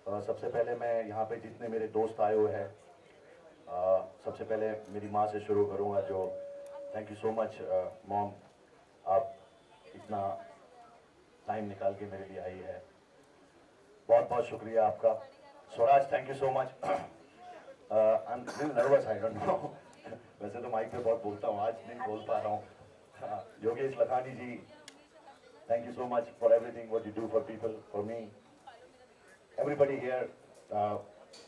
सबसे पहले मैं यहाँ पे जितने मेरे दोस्त आए हुए हैं, सबसे पहले मेरी माँ से शुरू करूँगा। जो thank you so much mom, आप इतना टाइम निकाल के मेरे लिए आई है, बहुत बहुत शुक्रिया आपका। Swaraj, thank you so much. I am little nervous, I don't know. वैसे तो माइक पे बहुत बोलता हूँ, आज नहीं बोल पा रहा हूँ। योगेश लखानी जी, thank you so much for everything what you do for people, for me, everybody here. uh,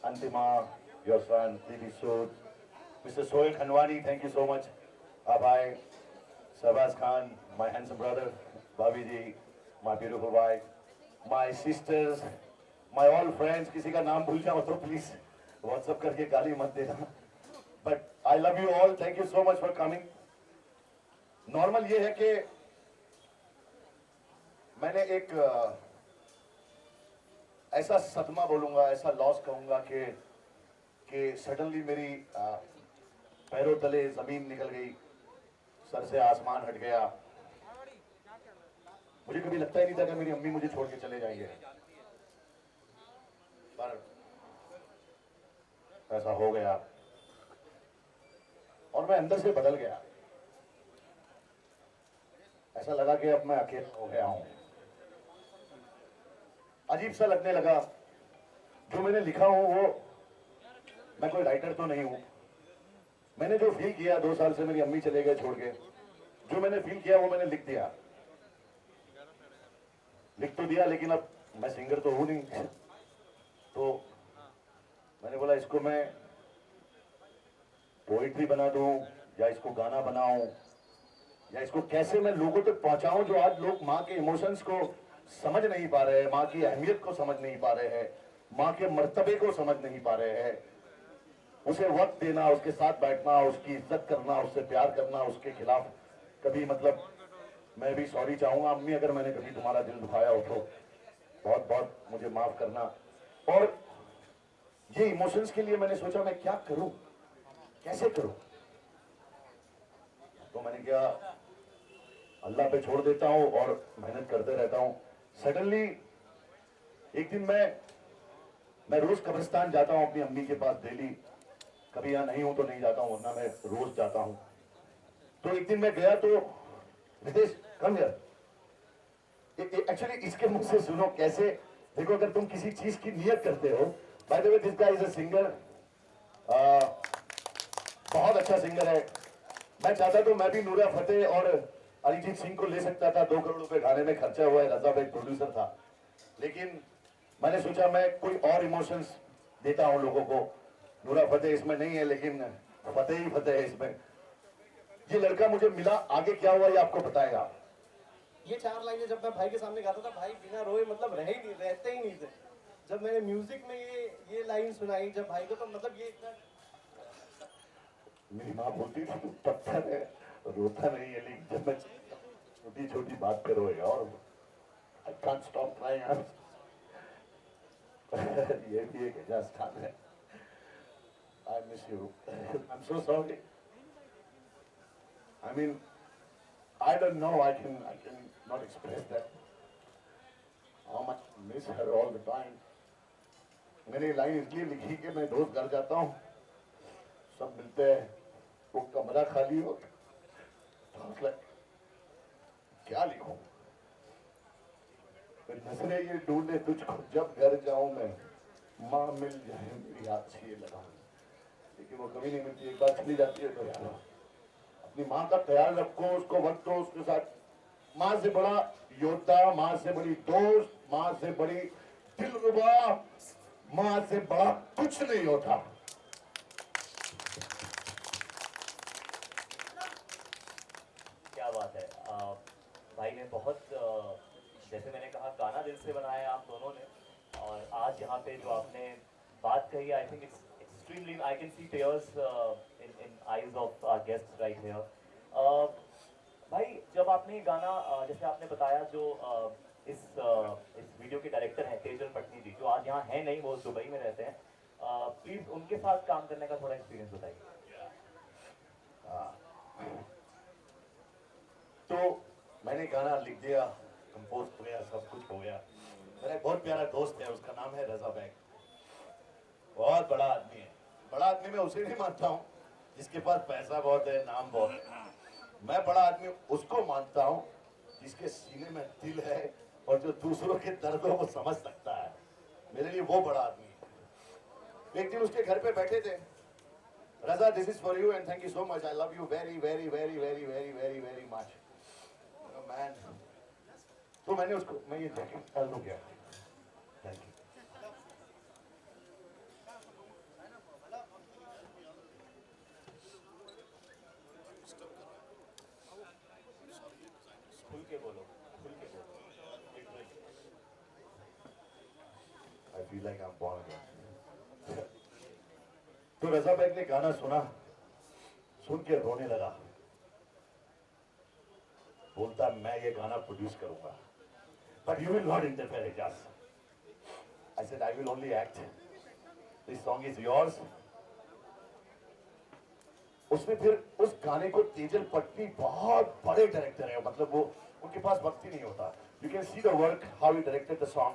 Antima, your son Preeti Sood, Mr. Sohail Khanwani, thank you so much. Abhay, Sabaz Khan, my handsome brother, Bhabhi ji, my beautiful wife, my sisters, my all friends. किसी का नाम भूल जाओ तो please WhatsApp करके गाली मत देना, but I love you all, thank you so much for coming. Normal ये है कि मैंने एक ऐसा सदमा बोलूंगा, ऐसा लॉस कहूंगा कि सडनली मेरी पैरों तले जमीन निकल गई, सर से आसमान हट गया। मुझे कभी लगता ही नहीं था कि मेरी अम्मी मुझे छोड़ के चले जाएंगे, पर ऐसा हो गया और मैं अंदर से बदल गया। ऐसा लगा कि अब मैं अकेला हो गया हूं। अजीब सा लगने लगा। जो मैंने लिखा हूं वो, मैं कोई राइटर तो नहीं हूं। मैंने जो फील किया 2 साल से मेरी अम्मी चले गए छोड़ के, जो मैंने फील किया वो मैंने लिख दिया। लिख तो दिया, लेकिन अब मैं सिंगर तो हूं नहीं, तो मैंने बोला इसको मैं पोइट्री बना दूं या इसको गाना बनाऊं या इसको कैसे मैं लोगों तक पहुंचाऊं। जो आज लोग माँ के इमोशंस को समझ नहीं पा रहे हैं, माँ की अहमियत को समझ नहीं पा रहे हैं, माँ के मर्तबे को समझ नहीं पा रहे हैं। उसे वक्त देना, उसके साथ बैठना, उसकी इज्जत करना, उससे प्यार करना, उसके खिलाफ कभी मतलब मैं भी सॉरी चाहूंगा अम्मी, अगर मैंने कभी तुम्हारा दिल दुखाया हो तो बहुत बहुत मुझे माफ करना। और ये इमोशंस के लिए मैंने सोचा मैं क्या करूं, कैसे करूं। तो मैंने क्या, अल्लाह पे छोड़ देता हूं और मेहनत करते रहता हूं। सडनली एक दिन मैं रोज कब्रिस्तान जाता हूं अपनी अम्मी के पास डेली। कभी यहाँ नहीं हूं तो नहीं जाता हूं, वरना मैं रोज जाता हूं। तो एक दिन मैं गया तो रितेश कम हियर, एक्चुअली इसके मुख से सुनो कैसे। देखो, अगर तुम किसी चीज की नियत करते हो, by the way this guy is a singer, बहुत अच्छा सिंगर है। मैं चाहता तो मैं भी नूरा फतेह और अरिजीत सिंह को ले सकता था। 2 करोड़ रुपए गाने में खर्चा हुआ है, रजा भाई प्रोड्यूसर था। लेकिन मैंने सोचा मैं कोई और इमोशंस देता हूं लोगों को। नूरा फतेह इसमें नहीं है, लेकिन फतेह ही फतेह है इसमें। ये लड़का मुझे मिला, आगे क्या हुआ ये आपको बताएगा। ये 4 लाइनें जब मैं भाई के सामने गाता था, भाई बिना रोए मतलब रहते ही नहीं थे। जब मैंने म्यूजिक में ये लाइन सुनाई जब भाई को, तो मतलब ये इतना, मेरी माँ बोलती थी तू पत्थर है, रोता नहीं है, लेकिन जब मैं छोटी छोटी बात पे रोएगा और आई कांट स्टॉप क्राइंग। ये भी एक ऐसा स्थान है। I miss you, I am so sorry. I mean, I don't know, I can not express that how much I miss her all the time. मैंने लाइन इसलिए लिखी कि मैं रोज घर जाता हूँ, सब मिलते हैं, वो कमरा खाली हो, तो like, क्या लिखूं। फिर नजरें ये ढूंढे तुझको जब घर जाऊं मैं, माँ मिल जाए मेरी याद से ये लगा, लेकिन वो कभी नहीं मिलती। एक बार चली जाती है तो यार, अपनी माँ का ख्याल रखो, उसको वक्त दो, उसके साथ। माँ से बड़ा योद्धा, माँ से बड़ी दोस्त, माँ से बड़ी दिलरुबा, माँ से बड़ा कुछ नहीं होता। क्या बात है। भाई ने बहुत जैसे मैंने कहा गाना दिल से बनाया है आप दोनों ने, और आज यहाँ पे जो आपने बात कही, I think it's extremely, I can see tears in eyes of our guests right here. भाई जब आपने ये गाना जैसे आपने बताया, जो इस वीडियो के डायरेक्टर हैं तेजल पटनी जी, जो आज यहाँ हैं नहीं, वो दुबई में रहते हैं, प्लीज उनके साथ काम करने का थोड़ा एक्सपीरियंस बताइए। तो मैंने गाना लिख दिया, कंपोज हो गया, सब कुछ हो गया। मेरा एक बहुत प्यारा दोस्त है, उसका नाम है रजा बैग। बहुत बड़ा आदमी है। बड़ा आदमी मैं उसे नहीं मानता हूँ जिसके पास पैसा बहुत है, नाम बहुत है। मैं बड़ा आदमी उसको मानता हूँ जिसके सीने में दिल है और जो दूसरों के दर्दों को समझ सकता है। मेरे लिए वो बड़ा आदमी है। एक दिन उसके घर पे बैठे थे। Raja, this is for you and thank you so much, I love you very very very very very very very much man. तो मैंने उसको, मैं ये जैकेट डाल दूं क्या? Thank you. खुल के बोलो, खुल के बोलो। I feel like I'm born again. तो रजा बैग ने गाना सुना, सुन के रोने लगा। बोलता मैं ये गाना प्रोड्यूस करूंगा, but you will not interfere, Ijaz. I said I will only act. This song is yours. उसमें फिर उस गाने को तेजल पटनी बहुत बड़े डायरेक्टर है, मतलब वो उनके पास वक्त ही नहीं होता। You can see the work how he directed the song.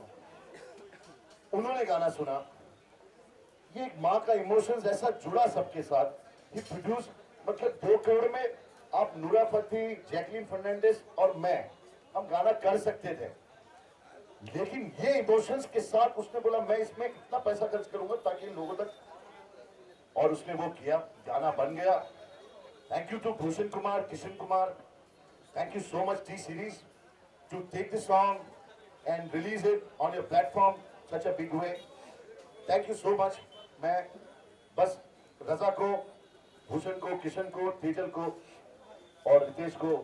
उन्होंने गाना सुना, ये एक माँ का इमोशंस ऐसा जुड़ा सबके साथ। ही प्रोड्यूस, मतलब 2 करोड़ में आप नूरा फतेही, जैकलीन फर्नांडिस और मैं, हम गाना कर सकते थे, लेकिन ये इमोशंस के साथ उसने बोला मैं इसमें इतना पैसा खर्च करूंगा ताकि लोगों तक, और उसने वो किया, गाना बन गया। Thank you to Bhushan Kumar, Kishan Kumar, thank you so much T Series to take the song and release it on your platform such a big way. Thank you so much. मैं बस रजा को, भूषण को, किशन को, तेजल को और रितेश को,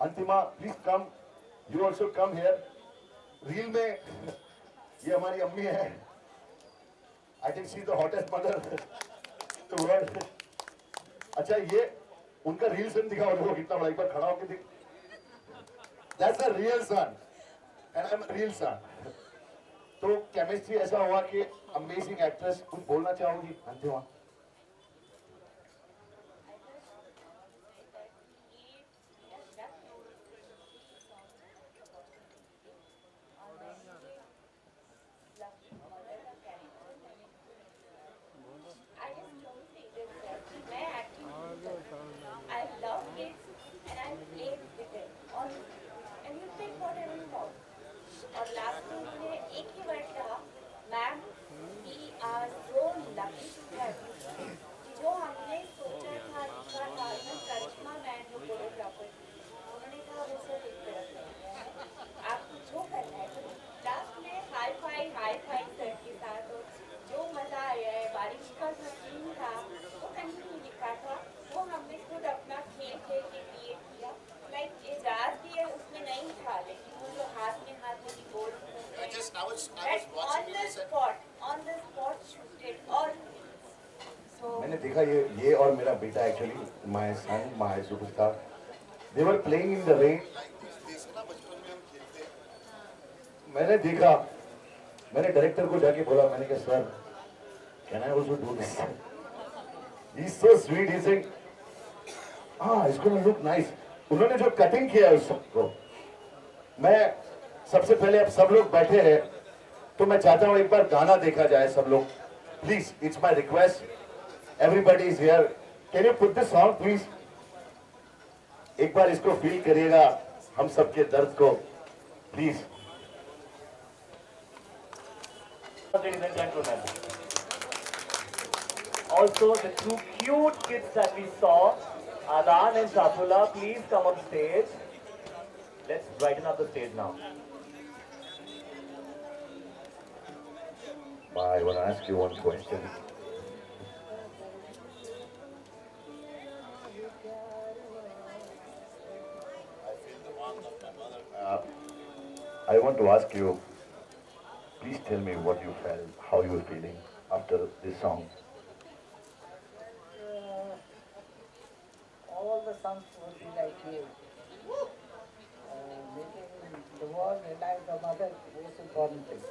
Antima please come, you also come here. Reel में ये हमारी अम्मी है, I think she is the hottest mother to world. अच्छा, ये उनका रील सन दिखाओ, देखो कितना बड़ा, एक बार खड़ा होकर दिख। That's a real son and I am a real son. तो केमिस्ट्री ऐसा हुआ कि अमेजिंग एक्ट्रेस, कुछ बोलना चाहोगी Antima? I love kids and I played with them. And you think what I want about. और लास्ट में उन्होंने एक ही वर्ड कहा, ma'am we are so lucky to have you. जो हमने सोचा था, लिखा था, इवन करिश्मा मैन जो कोरियोग्राफर, उन्होंने कहा वो सब एक तरफ है, आपको जो करना है। तो लास्ट में हाई फाई सर के साथ और जो मज़ा आया है, बारिश का जो सीन था वो कहीं नहीं लिखा था, वो हमने खुद अपना खेल खेल के क्रिएट किया। लाइक एजाज भी है उसमें नहीं था, लेकिन वो जो हाथ में बोल on the spot shooted और मैंने देखा ये और मेरा बेटा, actually my son, my superstar, they were playing in the rain. मैंने देखा, मैंने डायरेक्टर को जाके बोला, मैंने कहा sir can I also do this? He is so sweet, he saying हाँ इट्स गोना लुक नाइस। उन्होंने जो कटिंग किया उस सबको, मैं सबसे पहले, अब सब लोग बैठे हैं तो मैं चाहता हूं एक बार गाना देखा जाए सब लोग, please, it's my request, everybody is here, can you put this song please? एक बार इसको फील करिएगा, हम सबके दर्द को, please. Ladies and gentlemen, also the 2 cute kids that we saw, Adan and Shafula, please come on stage. Let's brighten up the stage now. I want to ask you one question. I want to ask you, please tell me what you felt, how you were feeling after this song. All the songs would be like you. Making the world realize the mother most important thing.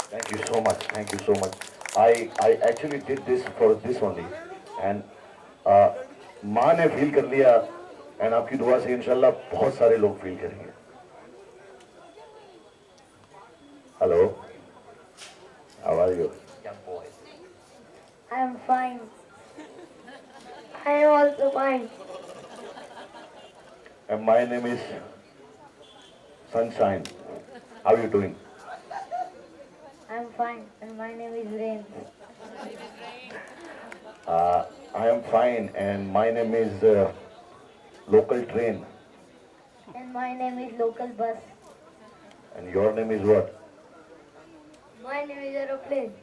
Thank you so much. Thank you so much. I actually did this for this only, and माँ ने feel कर लिया, and आपकी दुआ से इंशाल्लाह बहुत सारे लोग फील करेंगे। Hello. How are you? young boys. I am fine. I am also fine. And my name is Sunshine. How are you doing? I am fine. And my name is Rain. I am fine, and my name is Local Train. And my name is Local Bus. And your name is what? My name is Aeroplane.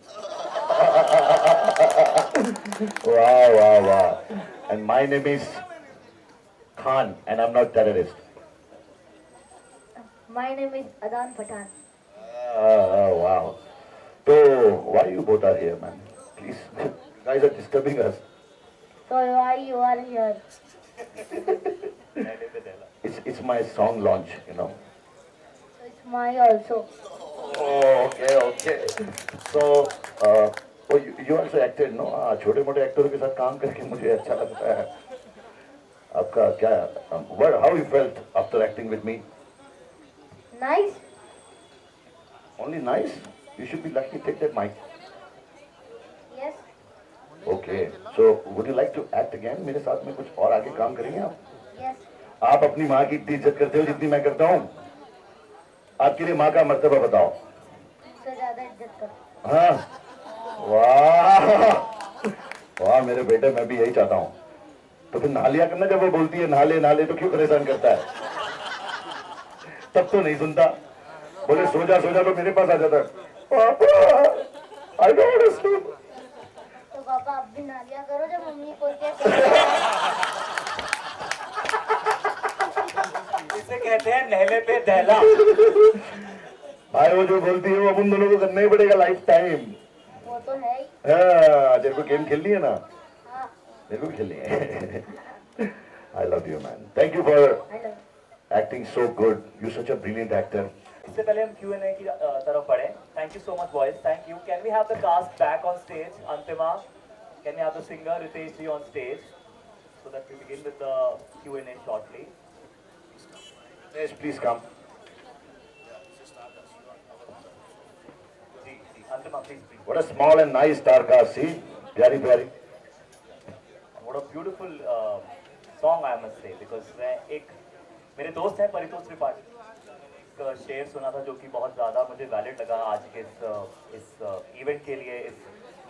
Wow, wow, wow. And my name is Khan, and I'm not terrorist. My name is Adan Pathan. Oh, wow. So, why you both are here, man? Please, you guys are disturbing us. So why you are here? Naile pe dehla. It's my song launch, you know. So it's my also. Oh, okay. So, oh, you also acted, no? छोटे मोटे एक्टरों के साथ काम करके मुझे अच्छा लगता है. आपका क्या? How you felt after acting with me? Nice. Only nice. You should be lucky. Take that mic. Yes. Okay. So, would you like to act again? मेरे साथ में कुछ और आगे काम करेंगे आप? Yes. आप अपनी माँ की इतनी इज्जत करते हो जितनी मैं करता हूँ. आपके लिए माँ का मर्तबा बताओ. उससे ज्यादा इज्जत करो. हाँ. वाह. वाह मेरे बेटे, मैं भी यही चाहता हूँ. तो फिर नहा लिया करना, जब वो बोलती है नहा ले तो क्यों परेशान करता है? तब तो नहीं सुनता. बोले सो जा तो मेरे पास आ जाता है. पापा, I don't want to sleep. तो पापा आप भी ना लिया करो जब मम्मी को क्या. इसे कहते हैं नहले पे दहला. भाई वो जो बोलती है वो अपन दोनों को करना ही पड़ेगा लाइफ टाइम. वो तो है ही. हाँ, तेरे को गेम खेलनी है ना? हाँ. मेरे को भी खेलनी है. I love you, man. Thank you for hello. acting so good. You're such a brilliant actor. इससे पहले हम Q&A की तरफ बढ़े. Thank you so much boys. Thank you. Can we have the cast back on stage? Antima, can we have the singer Ritesh ji on stage so that we begin with the Q&A shortly. Yes, please come. Ji, Antima, please. What a small and nice star cast. See, प्यारी प्यारी. What a beautiful song I must say because मैं एक मेरे दोस्त हैं परितोष त्रिपाठी, एक शेर सुना था जो कि बहुत ज़्यादा मुझे वैलिड लगा आज के इस इवेंट के लिए, इस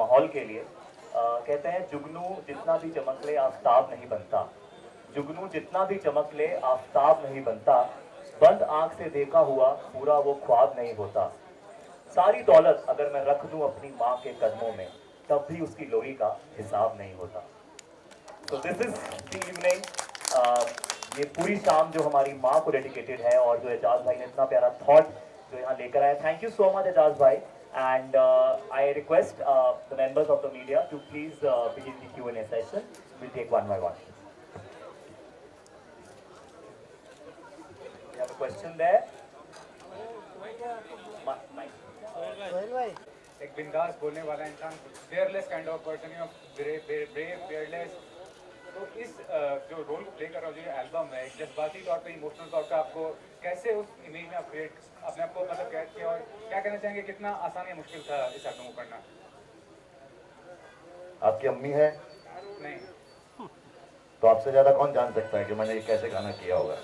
माहौल के लिए. कहते हैं जुगनू जितना भी चमक ले आफताब नहीं बनता. जुगनू जितना भी चमक ले आफताब नहीं बनता. बंद आंख से देखा हुआ पूरा वो ख्वाब नहीं होता. सारी दौलत अगर मैं रख दूं अपनी माँ के कदमों में तब भी उसकी लोरी का हिसाब नहीं होता. So this is the evening. ये पूरी शाम जो हमारी माँ को डेडिकेटेड है और जो एजाज भाई ने इतना प्यारा थॉट जो यहाँ लेकर आए. Thank you so much Aijaz भाई. And I request the members of the media to please begin the Q&A session. Will take one by one. We have a question there. एक बिंदास बोलने वाला इंसान, fearless kind of person, you know, brave, fearless. तो इस जो role को play कर रहा हूँ, जो ये एल्बम है, एक जज्बाती तौर पे, इमोशनल तौर पे आपको कैसे उस इमेज में आप क्रिएट अपने आप को मतलब कैद किया और क्या कहना चाहेंगे, कितना आसान या मुश्किल था इस एल्बम को करना? आपकी अम्मी है नहीं. तो आपसे ज्यादा कौन जान सकता है कि मैंने ये कैसे गाना किया होगा?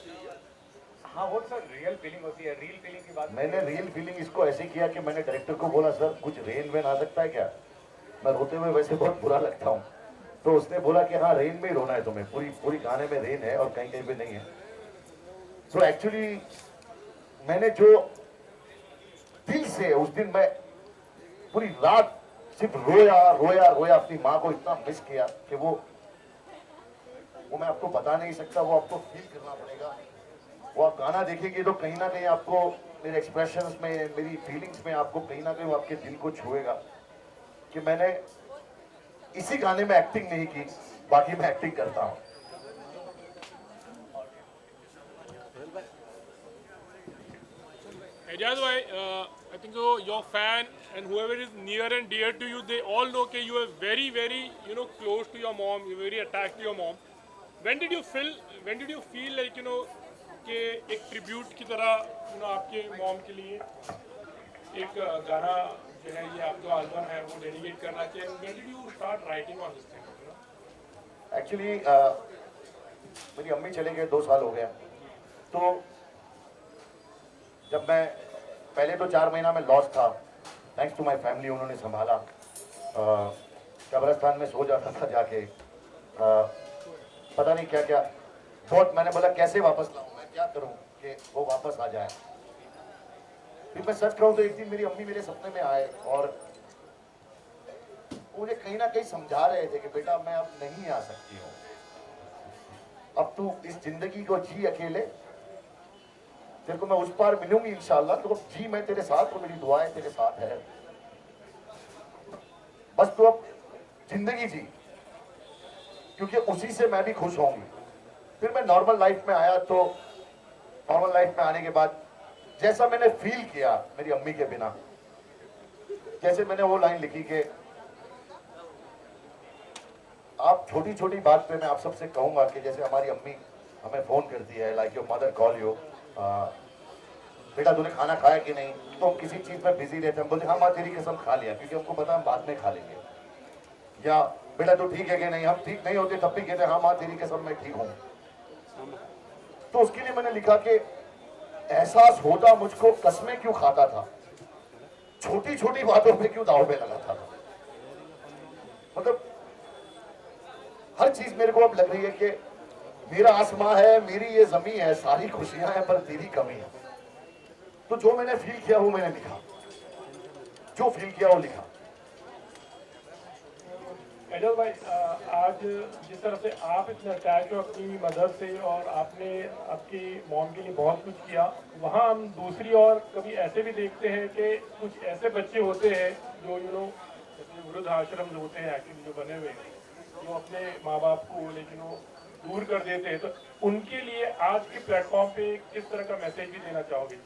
हाँ, वो सर रियल फीलिंग होती है, रियल फीलिंग की बात. मैंने रियल फीलिंग इसको ऐसे किया कि मैंने डायरेक्टर को बोला सर कुछ रेन वेन आ सकता है क्या? मैं रोते हुए वैसे बहुत बुरा लगता हूँ. तो उसने बोला कि हाँ रेन में ही रोना है तुम्हें, पूरी गाने में रेन है और कहीं कहीं पे नहीं है. तो एक्चुअली मैंने जो दिल से उस दिन मैं पूरी रात सिर्फ रोया अपनी माँ को इतना मिस किया कि वो मैं आपको बता नहीं सकता. वो आपको फील करना पड़ेगा. वो आप गाना देखेंगे तो कहीं ना कहीं आपको मेरे एक्सप्रेशंस में, मेरी फीलिंग्स में आपको कहीं ना कहीं वो आपके दिल को छुएगा कि मैंने इसी गाने में एक्टिंग नहीं की, बाकी मैं एक्टिंग करता हूँ. Ejaz bhai, I think so your fan and whoever is near and dear to you, they all know that you are very, very, close to your mom. You're very attached to your mom. When did you feel like, कि एक tribute की तरह आपके mom के लिए एक गाना जो है ये आपका एल्बम है वो डेडिकेट करना चाहिए, when did you start writing on this thing? Actually मेरी अम्मी चले गए 2 साल हो गया, तो जब मैं पहले तो 4 महीना में लॉस था, थैंक्स टू माय फैमिली उन्होंने संभाला। कब्रिस्तान में सो जाता था जाके, पता नहीं क्या क्या, बहुत मैंने बोला कैसे वापस लाऊं, मैं क्या करूं कि वो वापस आ जाए। फिर मैं सच कहूं तो एक दिन मेरी अम्मी मेरे सपने में आए और मुझे कहीं ना कहीं समझा रहे थे कि बेटा मैं अब नहीं आ सकती हूँ, अब तू इस जिंदगी को जी अकेले, तेरे को मैं उस पार मिलूंगी इंशाल्लाह, तो जी मैं तेरे साथ हूँ, मेरी दुआएं तेरे साथ है, बस तू अब जिंदगी जी, क्योंकि उसी से मैं भी खुश होंगी। फिर मैं नॉर्मल लाइफ में आया, तो नॉर्मल लाइफ में आने के बाद जैसा मैंने फील किया मेरी अम्मी के बिना, जैसे मैंने वो लाइन लिखी कि आप छोटी छोटी बात पे मैं आप सबसे कहूंगा कि जैसे हमारी अम्मी हमें फोन करती है, like your mother call you, बेटा तूने खाना खाया कि नहीं, तो हम किसी चीज में बिजी रहते हैं, हम बोलते हाँ माँ तेरी कसम खा लिया, क्योंकि हमको पता हम बाद में खा लेंगे, या बेटा तू ठीक है कि नहीं, हम ठीक नहीं होते तब भी कहते हाँ माँ तेरी कसम मैं ठीक हूँ। तो उसके लिए मैंने लिखा कि एहसास होता मुझको कसमें क्यों खाता था, छोटी छोटी बातों पे क्यों दाव पे लगाता था। मतलब हर चीज मेरे को अब लग रही है कि मेरा आसमां है, मेरी ये जमीन है, सारी खुशियां हैं पर तेरी कमी है। तो जो मैंने फील किया वो मैंने लिखा, जो फील किया वो लिखा। एडल भाई, आज जिस तरह से आप इतने अटैच हो अपनी मदर से और आपने आपकी मॉम के लिए बहुत कुछ किया, वहाँ हम दूसरी और कभी ऐसे भी देखते हैं कि कुछ ऐसे बच्चे होते हैं जो वृद्ध आश्रम जो होते हैं एक्चुअली जो बने हुए हैं, जो अपने माँ बाप को लेकिन वो दूर कर देते हैं, तो उनके लिए आज के प्लेटफॉर्म पे किस तरह का मैसेज भी देना चाहोगे?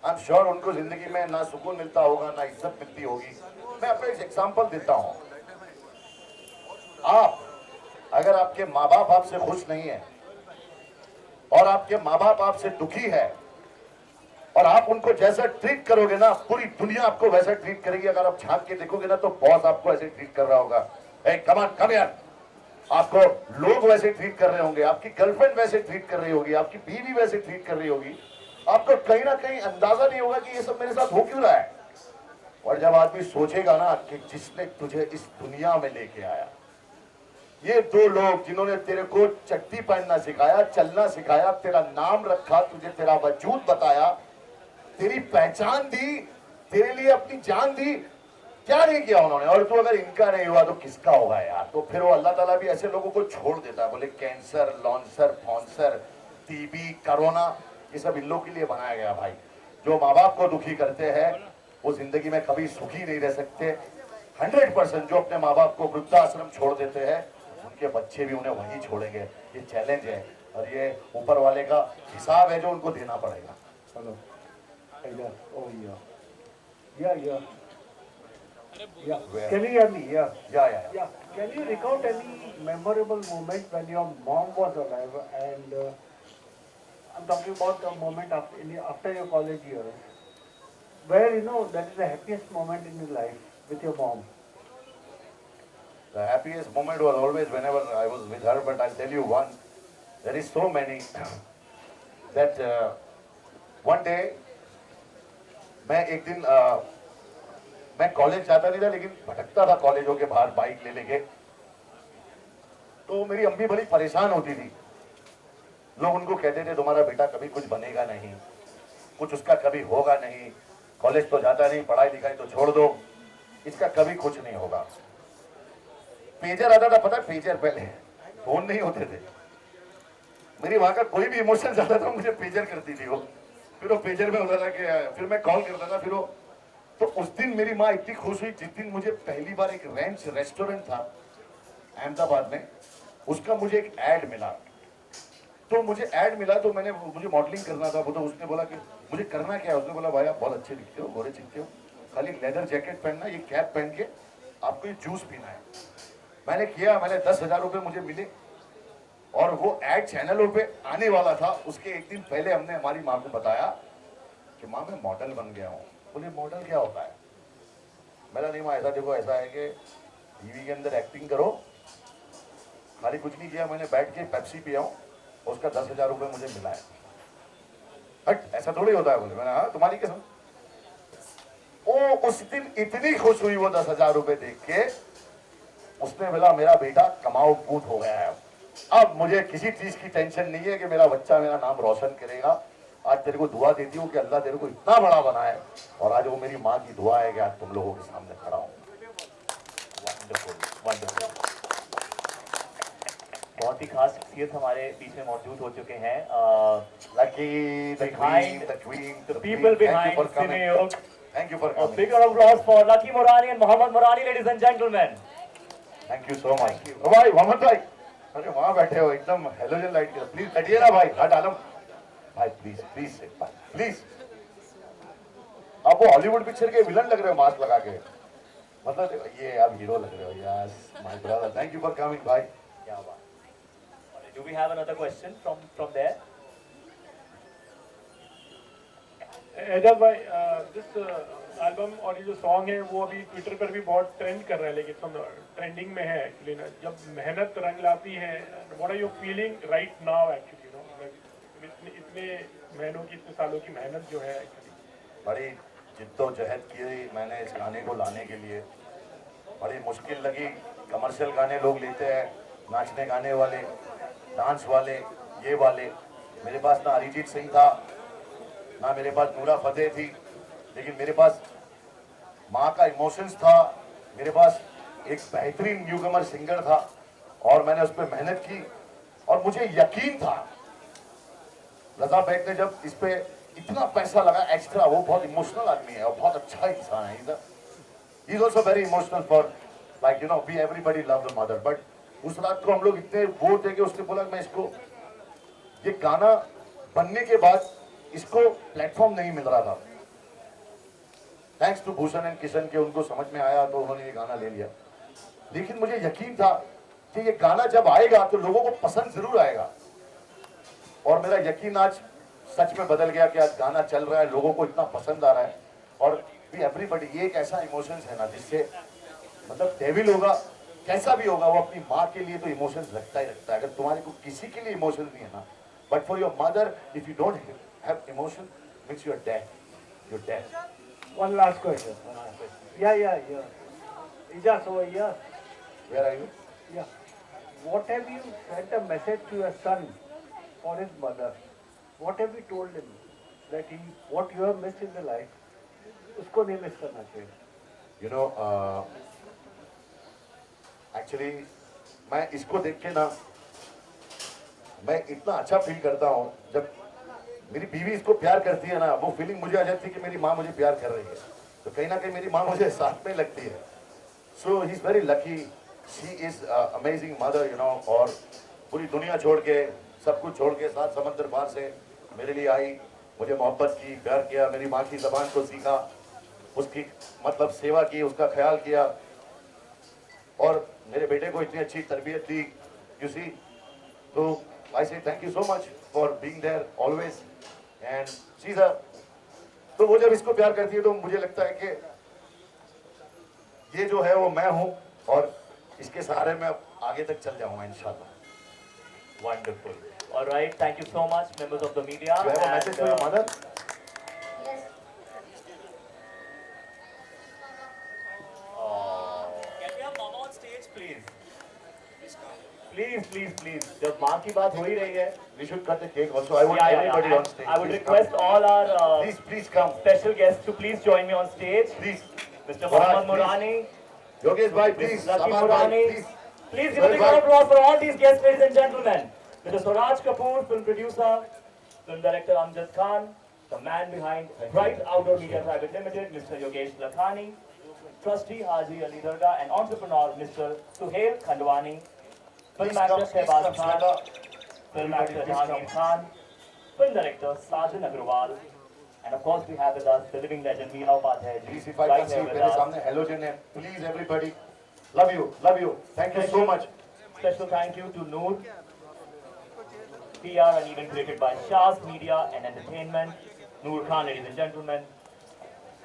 आई एम श्योर उनको जिंदगी में ना सुकून मिलता होगा ना इज्जत मिलती होगी। मैं आपको एक एग्जाम्पल देता हूँ, आप अगर आपके माँ बाप आपसे खुश नहीं है और आपके माँ बाप आपसे दुखी है और आप उनको जैसा ट्रीट करोगे ना, पूरी दुनिया आपको वैसा ट्रीट करेगी। अगर आप झांक के देखोगे ना तो बॉस आपको ऐसे ट्रीट कर रहा होगा, ए कम ऑन कम हियर, आपको लोग वैसे ट्रीट कर रहे होंगे, आपकी गर्लफ्रेंड वैसे ट्रीट कर रही होगी, आपकी बीवी वैसे ट्रीट कर रही होगी, आपको कहीं ना कहीं अंदाजा नहीं होगा कि ये सब मेरे साथ हो क्यों रहा है। और जब आदमी सोचेगा ना कि जिसने तुझे इस दुनिया में लेके आया, ये 2 लोग जिन्होंने तेरे को चट्टी पहनना सिखाया, चलना सिखाया, तेरा नाम रखा, तुझे तेरा वजूद बताया, तेरी पहचान दी, तेरे लिए अपनी जान दी, क्या नहीं किया उन्होंने। और तू अगर इनका नहीं हुआ तो किसका होगा यार। तो फिर वो अल्लाह ताला भी ऐसे लोगों को छोड़ देता है। बोले कैंसर, लॉन्सर, फॉन्सर, टीबी, कोरोना, ये सब इन लोगों के लिए बनाया गया भाई। जो माँ बाप को दुखी करते हैं वो जिंदगी में कभी सुखी नहीं रह सकते। 100% जो अपने माँ बाप को वृद्धाश्रम छोड़ देते हैं उनके बच्चे भी उन्हें वहीं छोड़ेंगे। ये चैलेंज है और ये ऊपर वाले का हिसाब है जो उनको देना पड़ेगा। Hello. Oh yeah. Yeah. Where? Can you hear me? Yeah. Yeah. Can you recount any memorable moment when your mom was alive? And I'm talking about the moment after your college years, where that is the happiest moment in your life with your mom. The happiest moment was always whenever I was with her, but I'll tell you one. There is so many that one day मैं एक दिन मैं college जाता नहीं था लेकिन भटकता था कॉलेजों के बाहर बाइक ले लेके। तो मेरी अम्मी बड़ी परेशान होती थी। लोग उनको कहते थे तुम्हारा बेटा कभी कुछ बनेगा नहीं, कुछ उसका कभी होगा नहीं, कॉलेज तो जाता नहीं, पढ़ाई लिखाई तो छोड़ दो, इसका कभी कुछ नहीं होगा। पेजर आता था, पता है पेजर, पहले फोन नहीं होते थे। मेरी वहां का कोई भी इमोशन आता था मुझे पेजर करती थी वो, फिर वो पेजर में होता था कि फिर मैं कॉल करता था, फिर वो तो उस दिन मेरी माँ इतनी खुश हुई जिस दिन मुझे पहली बार एक रेंच रेस्टोरेंट था अहमदाबाद में, उसका मुझे एक ऐड मिला। तो मुझे ऐड मिला तो मुझे मॉडलिंग करना था। वो तो उसने बोला कि मुझे करना क्या है, उसने बोला भाई आप बहुत अच्छे दिखते हो, गोरे दिखते हो, खाली लेदर जैकेट पहनना, ये कैप पहन के आपको ये जूस पीना है। मैंने किया, मैंने 10,000 रुपये मुझे मिले और वो ऐड चैनलों पे आने वाला था। उसके एक दिन पहले हमने हमारी माँ को बताया कि माँ मैं मॉडल बन गया हूँ। बोले मॉडल क्या होता है? मैंने नहीं माँ ऐसा देखो, ऐसा है कि टीवी के अंदर एक्टिंग करो, खाली कुछ नहीं किया मैंने, बैठ के पेप्सी पिया हूँ, उसका 10,000 रुपये मुझे मिला है। हट, ऐसा थोड़ी होता है। बोले मैंने हाँ तुम्हारी कसम। ओ उस दिन इतनी खुश हुई वो 10,000 रुपये देख के, उसने बोला मेरा बेटा कमाओ पूत हो गया है, अब मुझे किसी चीज की टेंशन नहीं है कि मेरा बच्चा मेरा नाम रोशन करेगा। आज तेरे को दुआ देती हूँ कि अल्लाह तेरे को इतना बड़ा बनाए, और आज वो मेरी माँ की दुआ है कि आज तुम लोगों के सामने खड़ा हूँ। Wonderful, wonderful. बहुत ही खास शख्सियत हमारे बीच में मौजूद हो चुके हैं। Lucky, the Behind queen, the queen, the people behind Cineyog. Thank you for A coming. big round of applause for Lucky Morani and Mohammad Morani, ladies and gentlemen. Thank you so much. ओ भाई मोहम्मद भाई, अरे वहाँ बैठे हो एकदम halogen light के, please हटिए ना भाई, हट आलम भाई, प्लीज प्लीज से प्लीज। आप वो हॉलीवुड पिक्चर के विलन लग रहे हो मास्क लगा के, मतलब ये आप हीरो लग रहे हो। Yes my brother, thank you for coming भाई। क्या बात। Do we have another question from there? Ejaz भाई, दिस एल्बम और ये जो सॉन्ग है वो अभी ट्विटर पर भी बहुत ट्रेंड कर रहा है, लेकिन ट्रेंडिंग में है एक्चुअली ना। जब मेहनत रंग लाती है, what are you feeling right now actually, you know, इतने महीनों की, इतने सालों की मेहनत जो है एक्चुअली। बड़ी जिद्दोजहद की मैंने इस गाने को लाने के लिए, बड़ी मुश्किल लगी। कमर्शियल गाने लोग लेते हैं, नाचने गाने वाले, डांस वाले, ये वाले। मेरे पास ना अरिजीत सिंह था, ना मेरे पास नूरा फतेह थी, लेकिन मेरे पास माँ का इमोशंस था, मेरे पास एक बेहतरीन न्यूकमर सिंगर था, और मैंने उस पर मेहनत की, और मुझे यकीन था रजा बेग ने जब इस पे इतना पैसा लगा एक्स्ट्रा। वो बहुत इमोशनल आदमी है और बहुत अच्छा इंसान है। He is also very emotional for like you know we everybody love the mother. But उस रात को हम लोग इतने वो थे कि उसने बोला मैं इसको, ये गाना बनने के बाद इसको प्लेटफॉर्म नहीं मिल रहा था। Thanks to Bhushan and Kishan के, उनको समझ में आया तो उन्होंने ये गाना ले लिया। लेकिन मुझे यकीन था कि ये गाना जब आएगा तो लोगों को पसंद जरूर आएगा, और मेरा यकीन आज सच में बदल गया कि आज गाना चल रहा है, लोगों को इतना पसंद आ रहा है। और भी एवरीबडी, ये एक ऐसा इमोशंस है ना जिससे मतलब डेविल होगा कैसा भी होगा, वो अपनी माँ के लिए तो इमोशंस रखता ही रखता है। अगर तुम्हारे को किसी के लिए इमोशंस नहीं है ना, but for your mother if you don't have emotion means you are dead, you are dead. One last question. Yeah. Ijaz over here. Where are you? Yeah. What have you sent a message to your son for his mother? What have you told him that what you have missed in the life, उसको नहीं miss करना चाहिए? You know, actually मैं इसको देख के ना मैं इतना अच्छा फील करता हूँ। जब मेरी बीवी इसको प्यार करती है ना, वो फीलिंग मुझे आ जाती है कि मेरी माँ मुझे प्यार कर रही है, तो कहीं ना कहीं मेरी माँ मुझे साथ में लगती है। So he is very lucky, she is amazing mother you know. और पूरी दुनिया छोड़ के, सब कुछ छोड़ के, 7 समंदर पार से मेरे लिए आई, मुझे मोहब्बत की, प्यार किया, मेरी माँ की ज़बान को सीखा, उसकी मतलब सेवा की, उसका ख्याल किया, और मेरे बेटे को इतनी अच्छी तरबियत दी, यू सी। तो I say thank you so much for being there always and she is. तो वो जब इसको प्यार करती है तो मुझे लगता है कि ये जो है वो मैं हूँ, और इसके सहारे मैं आगे तक चल जाऊंगा इंशाल्लाह। Wonderful. All right, thank you so much, members of the media. You have a message for your mother? Yes. Can we have Mama on stage, please? Please. जब माँ की बात हो ही रही है, We should cut the cake also. I want everybody on stage. I would Please request come. all our Please come. special guests to please join me on stage. Please. Mr. Faraj, Mohammad Morani, Yogesh bhai, Mrs. please. Lucky Samar bhai, Morani. please. Please give a big round of applause for all these guests, ladies and gentlemen. Mr. Suraj Kapoor, film producer, film director Amjad Khan, the man behind Bright Outdoor Media Private Limited, Mr. Yogesh Lakhani, trustee Haji Ali Darga, and entrepreneur Mr. Suhail Khandwani, film Please actor come, Shehbaz please come, Khan, Shweta. film Everybody, actor please Jahangir come. Khan, film director Sajan Agrawal, and of course we have with us the living legend Meera Upadhyay ji, Please, if I right can see, here with मेरे us. सामने halogen है. Please, everybody. Love you, love you. Thank you so much. Special thank you to Noor, PR and event created by Shah's Media and Entertainment, Noor Khan, ladies and gentlemen.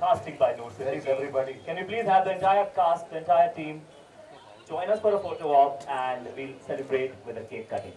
fantastic by Noor. Thanks, everybody. Can we please have the entire cast, the entire team join us for a photo op and we'll celebrate with a cake cutting.